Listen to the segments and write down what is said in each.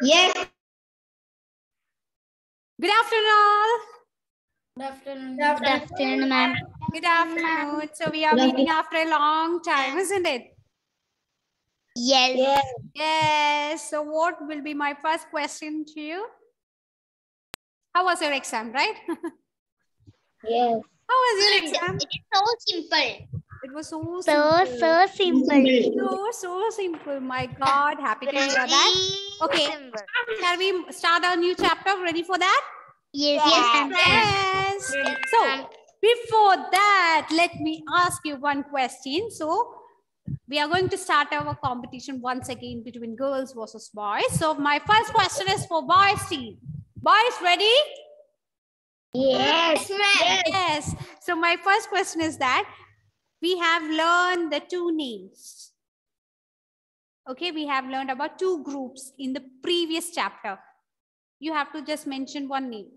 Yes. Good afternoon, all. Good afternoon. Good afternoon, ma'am. Good afternoon. So we are meeting after a long time, isn't it? Yes. Yes. Yes. So what will be my first question to you? How was your exam, right? Yes. How was your exam? It is so simple. It was so simple. So simple. So simple. My God, happy to hear that. Okay, Simple. shall we start our new chapter? Ready for that? Yes, Yes, ma'am. Yes. So before that, let me ask you one question. So we are going to start our competition once again between girls versus boys. So my first question is for boys team. Boys, ready? Yes, ma'am. Yes. So my first question is that we have learned the two names. Okay, we have learned about two groups in the previous chapter. You have to just mention one name.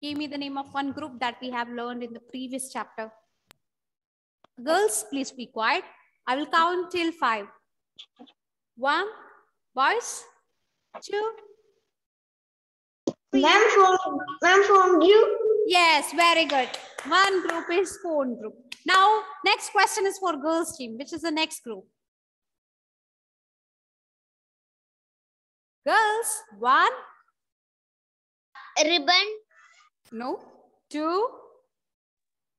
Give me the name of one group that we have learned in the previous chapter. Girls, please be quiet. I will count till 5. 1, boys, 2, 3. Ma'am found you. Yes, very good. One group is phone group. Now, next question is for girls team. Which is the next group? Girls, 1. Ribbon. No. 2.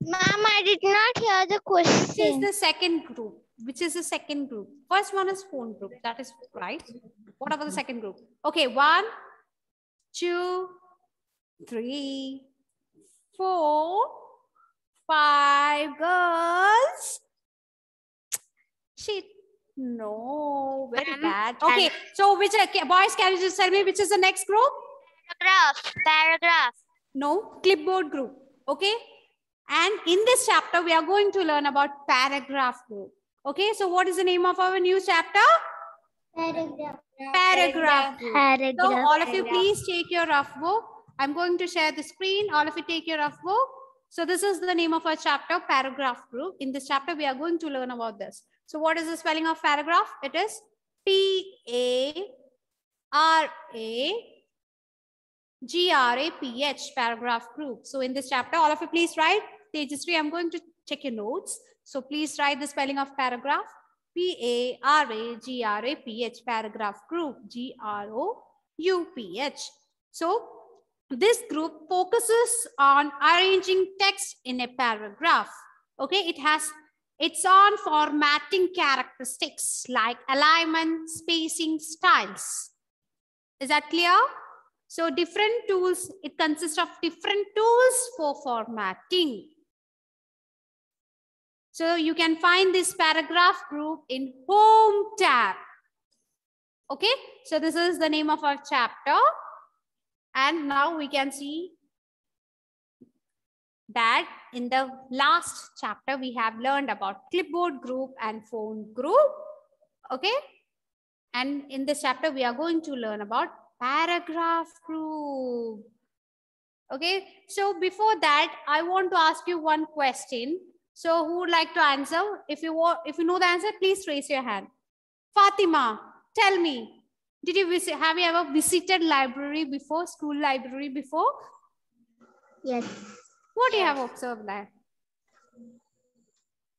Ma'am, I did not hear the Which is question. the second group? Which is the second group? First one is phone group. That is right. What about the second group? Okay, 1, 2, 3, 4, 5. Girls. Shit. No, very bad. Okay, so which boys, can you just tell me which is the next group? Paragraph. No, clipboard group. Okay. And in this chapter, we are going to learn about paragraph group. Okay, so what is the name of our new chapter? Paragraph group. So all of you, please take your rough book. I'm going to share the screen. All of you take your rough book. So this is the name of our chapter, paragraph group. In this chapter, we are going to learn about this. So what is the spelling of paragraph? It is P-A-R-A-G-R-A-P-H, paragraph group. So in this chapter, all of you please write. Tejasri, I'm going to check your notes. So please write the spelling of paragraph. P-A-R-A-G-R-A-P-H, paragraph group, G-R-O-U-P-H. So this group focuses on arranging text in a paragraph. Okay, it's on formatting characteristics like alignment, spacing, styles. Is that clear? So different tools, it consists of different tools for formatting. So you can find this paragraph group in Home tab. Okay, so this is the name of our chapter. And now we can see that in the last chapter, we have learned about clipboard group and phone group. Okay, and in this chapter, we are going to learn about paragraph group. Okay, so before that, I want to ask you one question. So who would like to answer? If you know the answer, please raise your hand. Fatima, tell me, have you ever visited library before, school library before? Yes. What do you have observed there?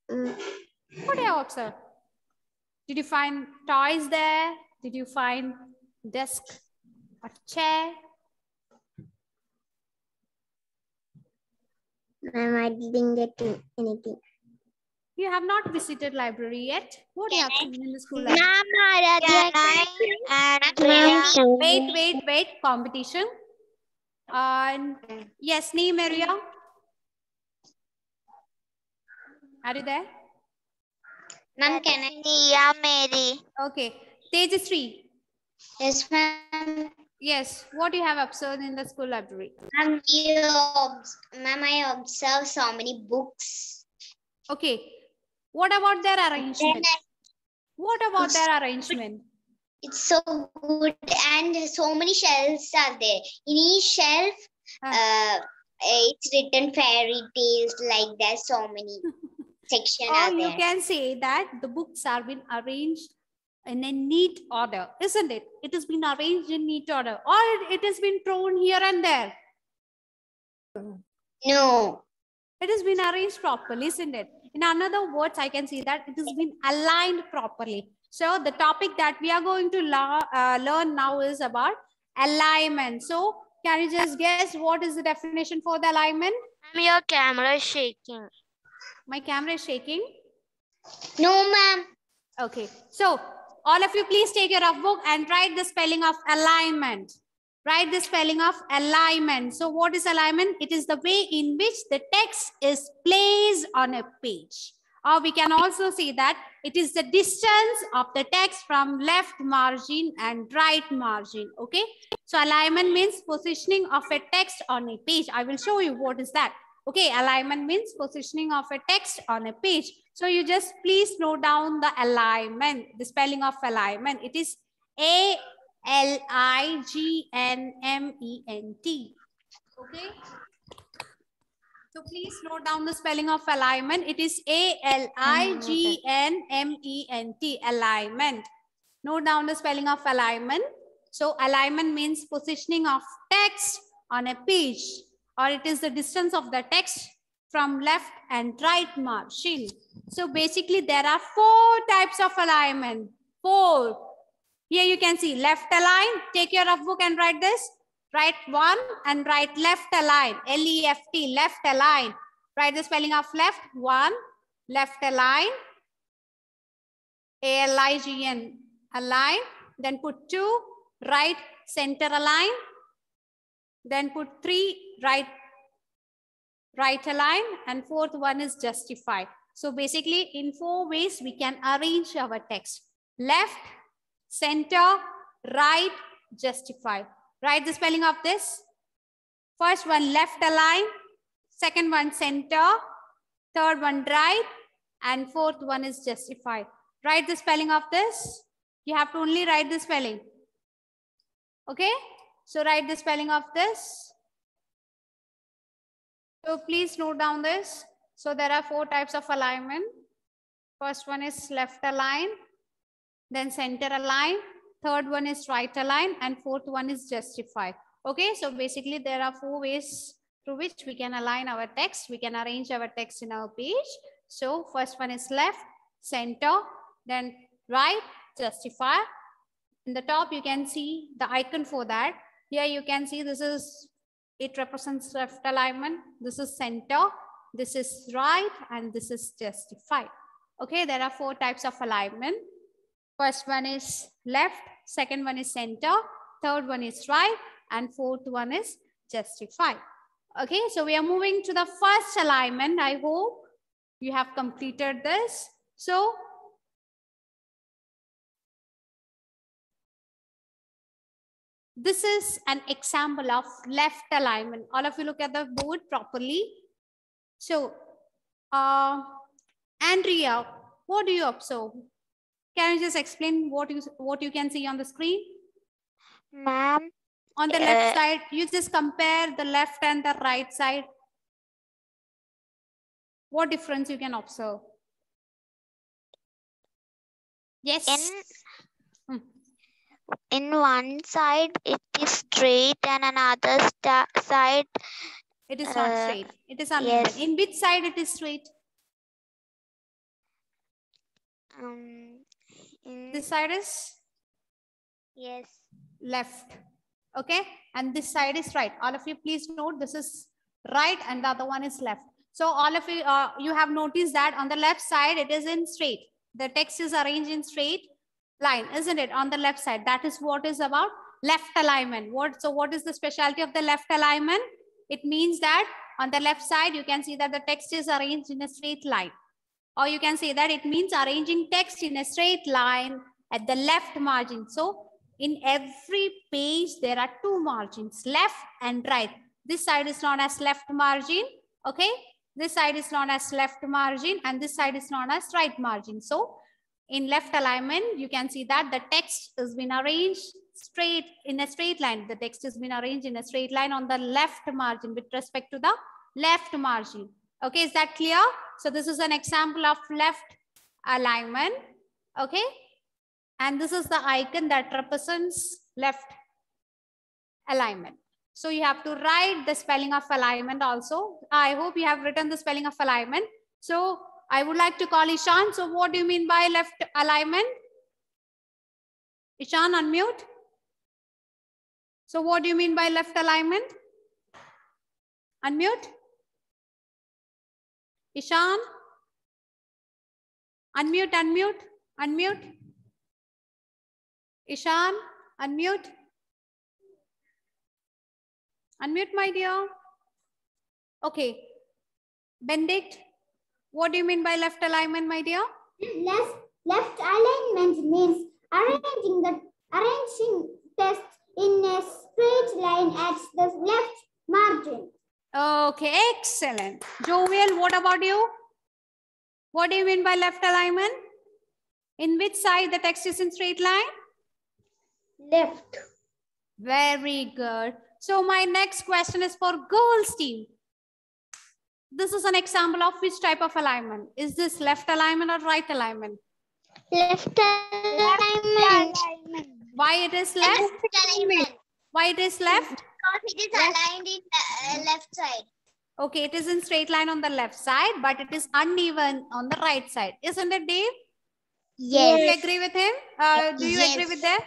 What do you have observed? Did you find toys there? Did you find desk or chair? Ma'am, I didn't get anything. You have not visited library yet. What do you have seen in the school library? Wait. Competition. And yes, name area. Are you there? Ma'am, can I? Yeah, Mary. Okay. Tejasri. Yes, ma'am. Yes. What do you have observed in the school library? Ma'am, I observe so many books. Okay. What about their arrangement? What about their arrangement? It's so good, and so many shelves are there. In each shelf, it's written fairy tales like that. So many sections Or are you there. can say that the books are been arranged in a neat order, isn't it? It has been arranged in neat order, or it has been thrown here and there. No. It has been arranged properly, isn't it? In other words, I can see that it has been aligned properly. So the topic that we are going to learn now is about alignment. So can you just guess what is the definition for the alignment? Your camera is shaking. My camera is shaking. No, ma'am. Okay. So all of you, please take your rough book and write the spelling of alignment. Write the spelling of alignment. So what is alignment? It is the way in which the text is placed on a page. Or we can also say that it is the distance of the text from left margin and right margin. Okay. So alignment means positioning of a text on a page. I will show you what is that. Okay. Alignment means positioning of a text on a page. So you just please note down the alignment, the spelling of alignment. It is A-L-I-G-N-M-E-N-T. Okay. So please note down the spelling of alignment. It is A-L-I-G-N-M-E-N-T. Alignment. Note down the spelling of alignment. So alignment means positioning of text on a page, or it is the distance of the text from left and right margin. So basically there are 4 types of alignment. 4. Here you can see left align. Take your rough book and write this. Write 1 and write left align. L-E-F-T, left align. Write the spelling of left. 1, left align. A-L-I-G-N, align. Then put 2, right center align. Then put 3, right align. And 4th one is justify. So basically in 4 ways we can arrange our text. Left, center, right, justify. Write the spelling of this. First one left align, second one center, third one right, and 4th one is justify. Write the spelling of this. You have to only write the spelling. Okay? So write the spelling of this. So please note down this. So there are 4 types of alignment. First one is left align, then center align, third one is right align, and 4th one is justify. Okay, so basically there are 4 ways through which we can align our text. We can arrange our text in our page. So first one is left, center, then right, justify. In the top you can see the icon for that. Here you can see this is, it represents left alignment. This is center, this is right, and this is justify. Okay, there are 4 types of alignment. First one is left, second one is center, third one is right, and 4th one is justify. Okay, so we are moving to the first alignment. I hope you have completed this. So this is an example of left alignment. All of you look at the board properly. So Andrea, what do you observe? Can you just explain what you can see on the screen? Ma'am, On the left side, you just compare the left and the right side. What difference you can observe? Yes. In one side it is straight and another side it is not straight. It is uneven. Yes. In which side it is straight? This side is? Yes. Left. Okay, and this side is right. All of you please note this is right and the other one is left. So all of you, you have noticed that on the left side it is in straight. The text is arranged in straight line, isn't it? On the left side. That is what is about left alignment. So what is the specialty of the left alignment? It means that on the left side you can see that the text is arranged in a straight line. Or you can say that it means arranging text in a straight line at the left margin. So in every page, there are 2 margins, left and right. This side is known as left margin. Okay. This side is known as left margin and this side is known as right margin. So in left alignment, you can see that the text has been arranged straight in a straight line. The text has been arranged in a straight line on the left margin with respect to the left margin. Okay. Is that clear? So this is an example of left alignment. Okay. And this is the icon that represents left alignment. So you have to write the spelling of alignment also. I hope you have written the spelling of alignment. So I would like to call Ishan. So what do you mean by left alignment? Ishan, unmute. So what do you mean by left alignment? Unmute. Ishan. Unmute, unmute, unmute. Ishan, unmute. Unmute, my dear. Okay. Benedict, what do you mean by left alignment, my dear? Left alignment means arranging text in a straight line at the left margin. Okay, excellent. Jovial, what about you? What do you mean by left alignment? In which side the text is in straight line? Left. Very good. So my next question is for girls team. This is an example of which type of alignment? Is this left alignment or right alignment? Left alignment. Why it is left? Left alignment. Why it is left? Because it is aligned in left side. Okay, it is in straight line on the left side, but it is uneven on the right side. Isn't it, Dave? Yes. Do you agree with him? Do you agree with that?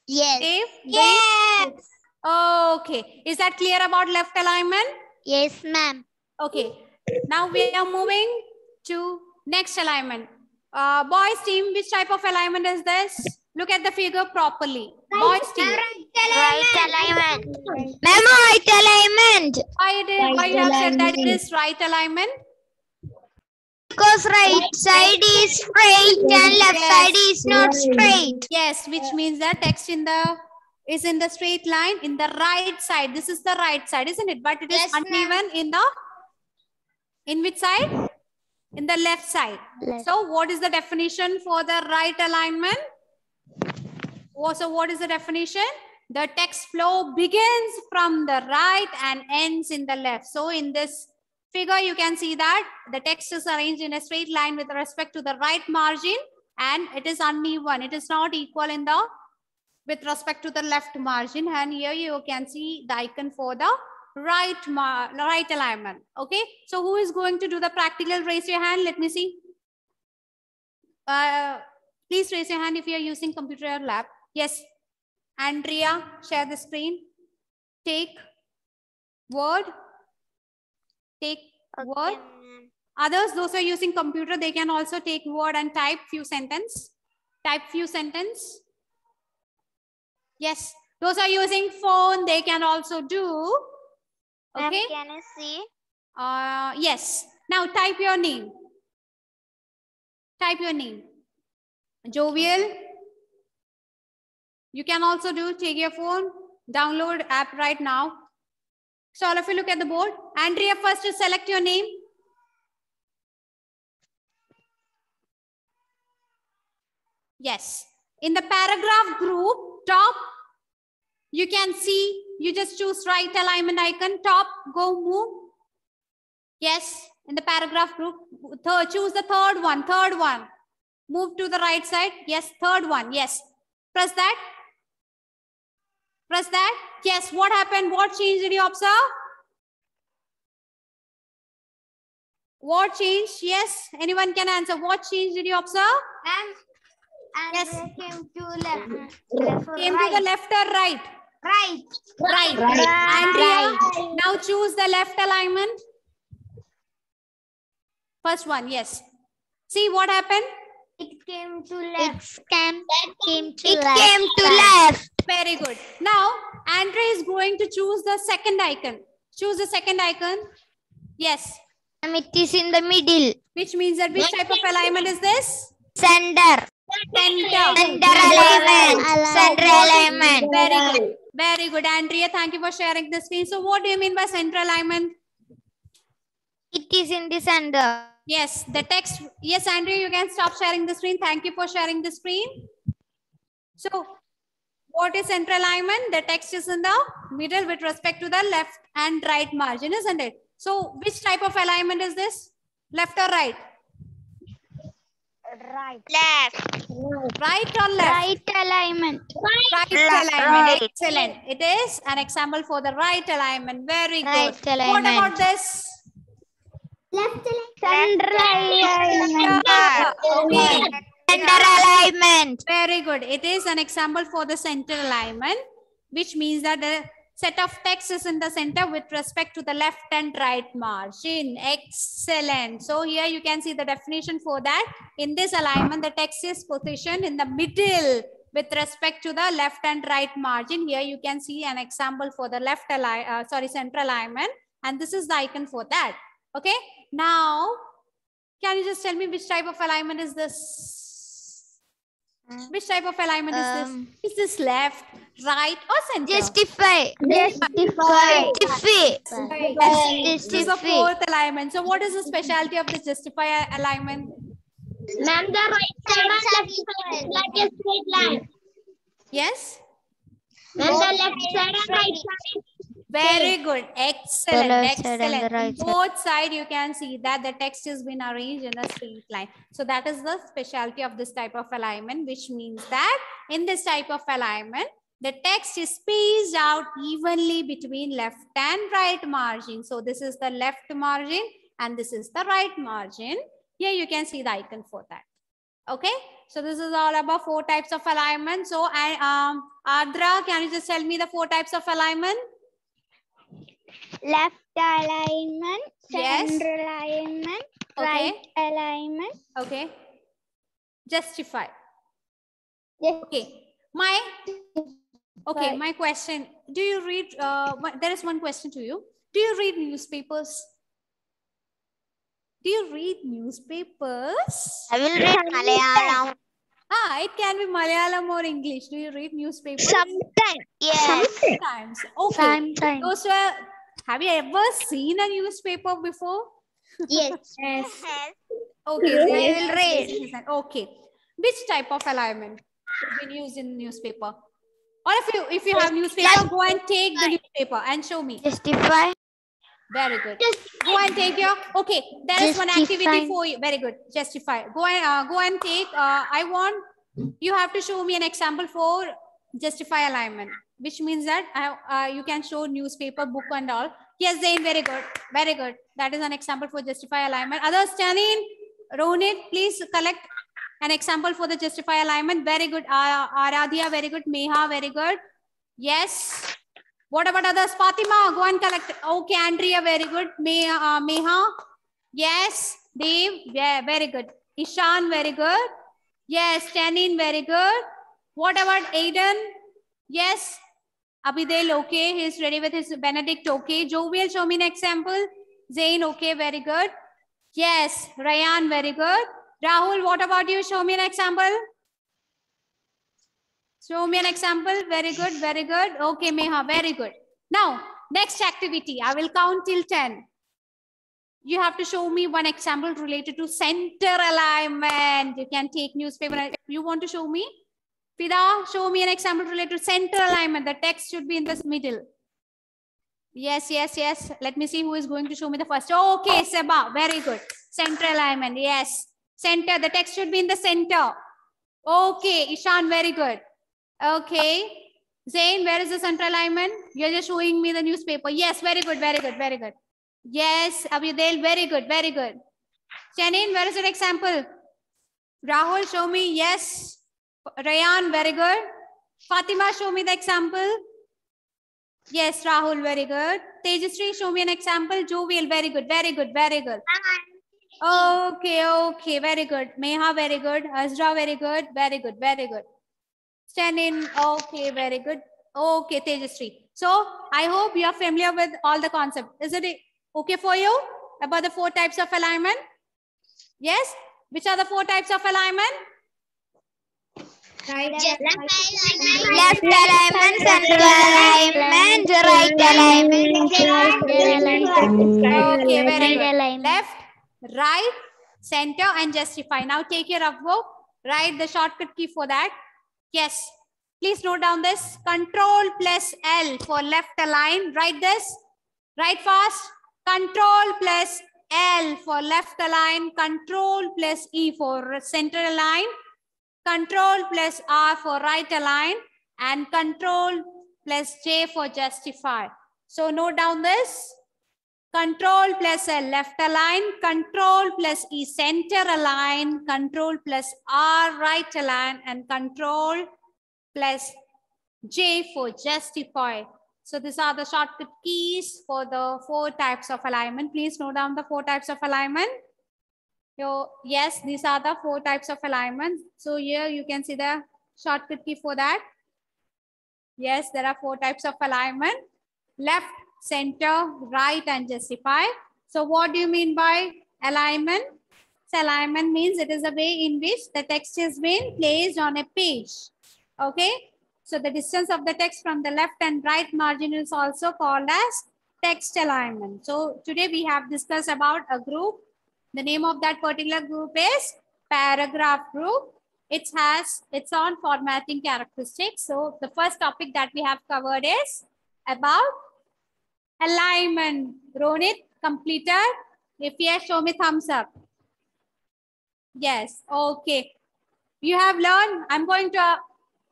Yes. Dave? Yes. Okay. Is that clear about left alignment? Yes, ma'am. Okay. Now we are moving to next alignment. Boys team, which type of alignment is this? Look at the figure properly. Boys team. Right alignment. Ma'am, right alignment. Why you have said that it is right alignment? Because right side is straight and left side is not straight. Yes, which means that text is in the straight line in the right side. This is the right side, isn't it? But it is uneven in which side? In the left side. So what is the definition for the right alignment? So what is the definition? The text flow begins from the right and ends in the left. So in this figure, you can see that the text is arranged in a straight line with respect to the right margin, and it is uneven. It is not equal with respect to the left margin. And here you can see the icon for the right alignment. Okay. So who is going to do the practical? Raise your hand. Let me see. Please raise your hand if you are using computer or lab. Yes. Andrea, share the screen. Take Word. Take Word. Others, those who are using computer, they can also take Word and type few sentence. Type few sentence. Yes. Those who are using phone, they can also do. Okay. Can I see? Yes. Now type your name. Type your name. Jovial. You can also do, take your phone, download app right now. So all of you look at the board. Andrea, first you select your name. Yes. In the paragraph group, top, you can see, you just choose right alignment icon, top, go move. Yes. In the paragraph group, choose the third one. Move to the right side. Yes, third one. Yes. Press that. Press that. Yes. What happened? What change did you observe? What changed? Yes. Anyone can answer. What change did you observe? And yes. Came to left. Came to the left or right? Right. Andrea, now choose the left alignment. First one. Yes. See what happened? It came to left. It Came to left. Very good. Now, Andrea is going to choose the second icon. Choose the second icon. Yes. And it is in the middle. Which means that which type of alignment is this? Center. Center alignment. Very good. Very good. Andrea, thank you for sharing the screen. So what do you mean by center alignment? It is in the center. Yes, the text. Yes, Andrea, you can stop sharing the screen. Thank you for sharing the screen. So what is center alignment? The text is in the middle with respect to the left and right margin, isn't it? So which type of alignment is this? Left or right? Right. Left. Right or left? Right alignment. Right Left. alignment. Right. Excellent. It is an example for the right alignment. Very Right good. What alignment. about this? Left alignment. Yeah, okay. Center alignment. Very good. It is an example for the center alignment, which means that the set of text is in the center with respect to the left and right margin. Excellent. So here you can see the definition for that. In this alignment, the text is positioned in the middle with respect to the left and right margin. Here you can see an example for the center alignment, and this is the icon for that. Okay. Now, can you just tell me which type of alignment is this? Which type of alignment is this? Is this left, right, or center? Justify. This is the fourth alignment. So what is the specialty of the justify alignment? Ma'am, the right side and left side is like a straight line. Yes? Ma'am, the left side and right side. Very good. Excellent. The left side and Excellent. the right In both sides, you can see that the text has been arranged in a straight line. So that is the specialty of this type of alignment, which means that in this type of alignment, the text is spaced out evenly between left and right margin. So this is the left margin and this is the right margin. Here you can see the icon for that. Okay. So this is all about 4 types of alignment. So Ardra, can you just tell me the 4 types of alignment? Left alignment, Yes. center alignment, Okay. right alignment. Okay. Justify. Yes. Okay. My question. Do you read, there is one question to you. Do you read newspapers? Do you read newspapers? I will read Malayalam. It can be Malayalam or English. Do you read newspapers? Sometimes. Yes. Sometimes. Okay. Sometimes. Those were, have you ever seen a newspaper before? Yes. Okay. Yes. So I you will will read. Okay. Which type of alignment has been used in newspaper? Or if you have newspaper, go and take the newspaper and show me. Justify. Very good. Go and take your. Okay, there is one activity for you. Very good. Justify. Go and take. I want you have to show me an example for justify alignment, which means that you can show newspaper, book, and all. Yes, Zain. Very good. Very good. That is an example for justify alignment. Others, Janin, Ronit, please collect an example for the justify alignment. Very good. Aradhya. Very good. Meha. Very good. Yes. What about others? Fatima, go and collect. Okay, Andrea, very good. Meha, yes. Dave, yeah, very good. Ishan, very good. Yes, Tanin, very good. What about Aiden? Yes. Abhidel, okay. He's ready with his Benedict, okay. Jovial, show me an example. Zain, okay, very good. Yes, Rayan, very good. Rahul, what about you? Show me an example. Show me an example. Very good. Very good. Okay, Meha. Very good. Now, next activity. I will count till 10. You have to show me one example related to center alignment. You can take newspaper. You want to show me? Fida, show me an example related to center alignment. The text should be in this middle. Yes, yes, yes. Let me see who is going to show me the first. Okay, Seba. Very good. Center alignment. Yes. Center. The text should be in the center. Okay, Ishan. Very good. Okay. Zain, where is the central alignment? You're just showing me the newspaper. Yes, very good, very good, very good. Yes, Abhidel, very good, very good. Shanin, where is your example? Rahul, show me. Yes. Rayan, very good. Fatima, show me the example. Yes, Rahul, very good. Tejasri, show me an example. Jovial, very good, very good, very good. Okay, okay, very good. Meha, very good. Azra, very good, very good, very good. Stand in. Okay, very good. Okay, Tejasri. So I hope you are familiar with all the concepts. Is it okay for you about the 4 types of alignment? Yes. Which are the 4 types of alignment? Right. Left alignment, center alignment, right alignment. Okay, very good. Left, right, center, and justify. Now take your rough book. Write the shortcut key for that. Yes. Please note down this. Control plus L for left align. Write this. Write fast. Control plus L for left align, control plus E for center align, control plus R for right align, and control plus J for justify. So note down this. Control plus L left align, control plus E center align, control plus R right align, and control plus J for justify. So these are the shortcut keys for the 4 types of alignment. Please note down the 4 types of alignment. So yes, these are the 4 types of alignment. So here you can see the shortcut key for that. Yes, there are 4 types of alignment: left, center, right, and justify. So what do you mean by alignment? So alignment means it is a way in which the text is being placed on a page. Okay. So the distance of the text from the left and right margin is also called as text alignment. So today we have discussed about a group. The name of that particular group is paragraph group. It has its own formatting characteristics. So the first topic that we have covered is about alignment. Ronit, completed? If yes, show me thumbs up. Yes, okay. You have learned. I'm going to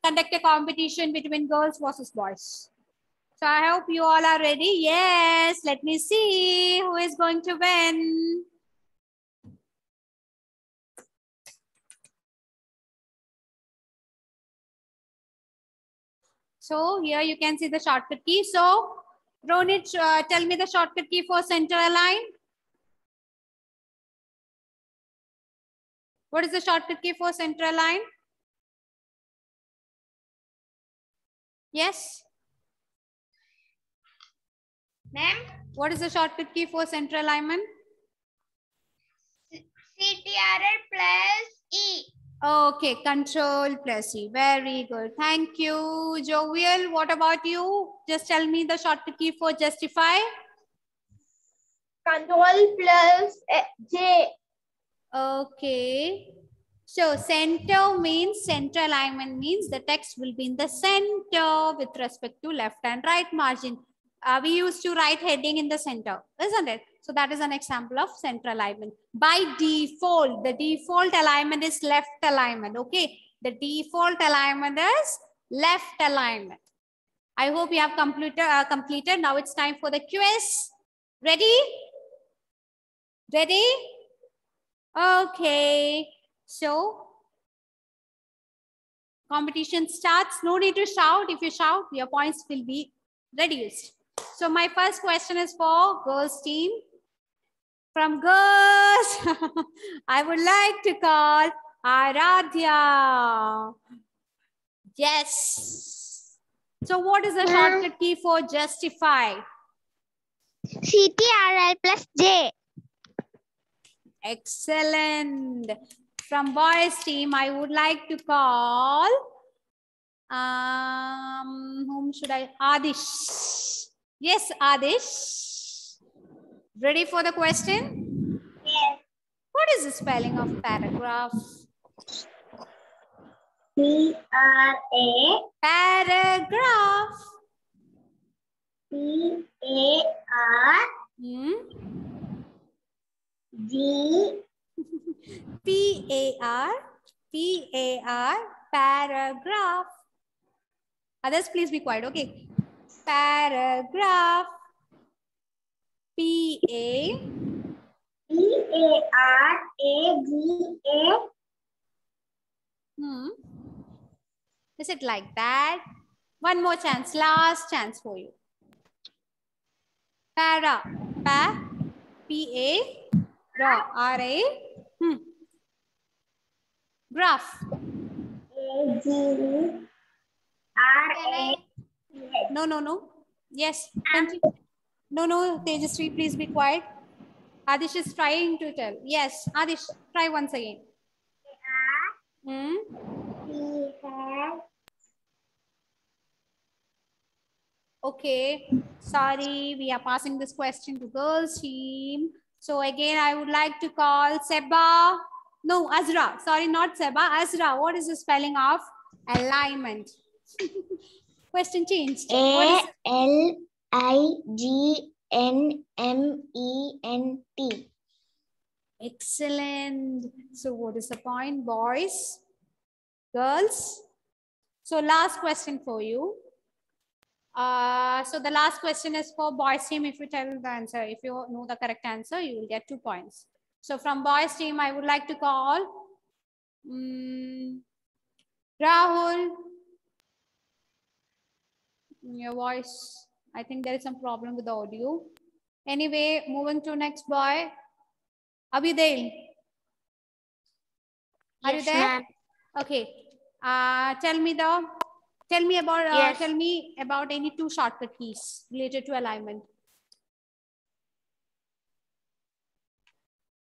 conduct a competition between girls versus boys. So I hope you all are ready. Yes, let me see who is going to win. So here you can see the shortcut key. So Ronit, tell me the shortcut key for center align. What is the shortcut key for center align? Yes. Ma'am? What is the shortcut key for center alignment? CTRL plus E. Okay, control plus E. Very good. Thank you. Jovial, what about you? Just tell me the shortcut key for justify. Control plus J. Okay. So center means center alignment means the text will be in the center with respect to left and right margin. We used to write heading in the center, isn't it? So that is an example of center alignment. By default, the default alignment is left alignment. Okay. The default alignment is left alignment. I hope you have completed. Now it's time for the quiz. Ready? Ready? Okay. So competition starts. No need to shout. If you shout, your points will be reduced. So my first question is for girls team. From girls, I would like to call Aradhya. Yes. So what is the shortcut key for justify? CTRL plus J. Excellent. From boys team, I would like to call whom should I? Adish. Yes, Adish. Ready for the question? Yes. What is the spelling of paragraph? P-R-A. Paragraph. P-A-R. G. P-A-R. Paragraph. Others, please be quiet. Okay. Paragraph. P-A. P-A-R-A-G-A. Is it like that? One more chance. Last chance for you. Para. Pa. P-A. Ra. R-A. Graph. A-G-R-A. No. Yes. Continue. No, Tejasri, please be quiet. Adish is trying to tell. Yes, Adish, try once again. Okay, sorry, we are passing this question to girls team. So again, I would like to call Seba. No, Azra. Sorry, not Seba. Azra, what is the spelling of alignment? Question changed. A-L-I-G-N-M-E-N-T. Excellent. So what is the point, boys? Girls? So last question for you. So the last question is for boys team. If you tell the answer, if you know the correct answer, you will get 2 points. So from boys team, I would like to call Rahul. Your voice, I think there is some problem with the audio. Anyway, moving to next boy. Abhidel. Are you Yes, there? ma'am. Okay. Tell me about Yes. tell me about any 2 shortcut keys related to alignment.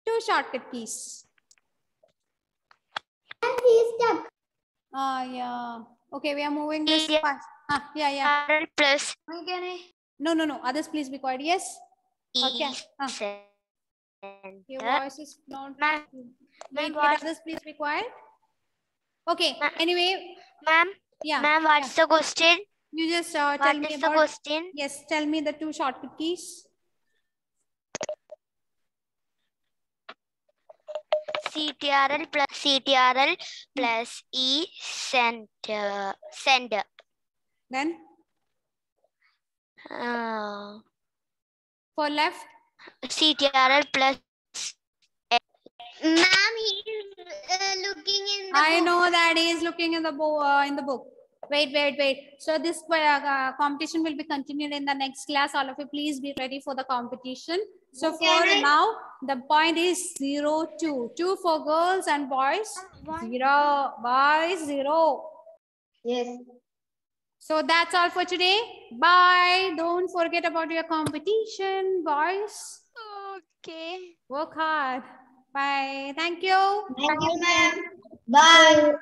2 shortcut keys. Yeah. Okay, we are moving this Yeah. fast. Yeah. RL plus No. Others, please be quiet. Yes. Okay. center. Your voice is not. Ma'am. Wait. what- Others, please be quiet. Okay. Ma- Anyway. Ma'am, Yeah. ma'am, what's the question? You just tell What me is the about. question? Yes. Tell me the 2 shortcut keys. CTRL plus E center. Send. Then Uh, for left. CTRL plus. Ma'am, he is looking in the I book. know that he is looking in the book. Wait. So this competition will be continued in the next class. All of you, please be ready for the competition. So for now, the point is 0, 2. 2 for girls and boys. 0. Boys, 0. Yes. So that's all for today. Bye. Don't forget about your competition, boys. Okay. Work hard. Bye. Thank you. Thank you, ma'am. Bye.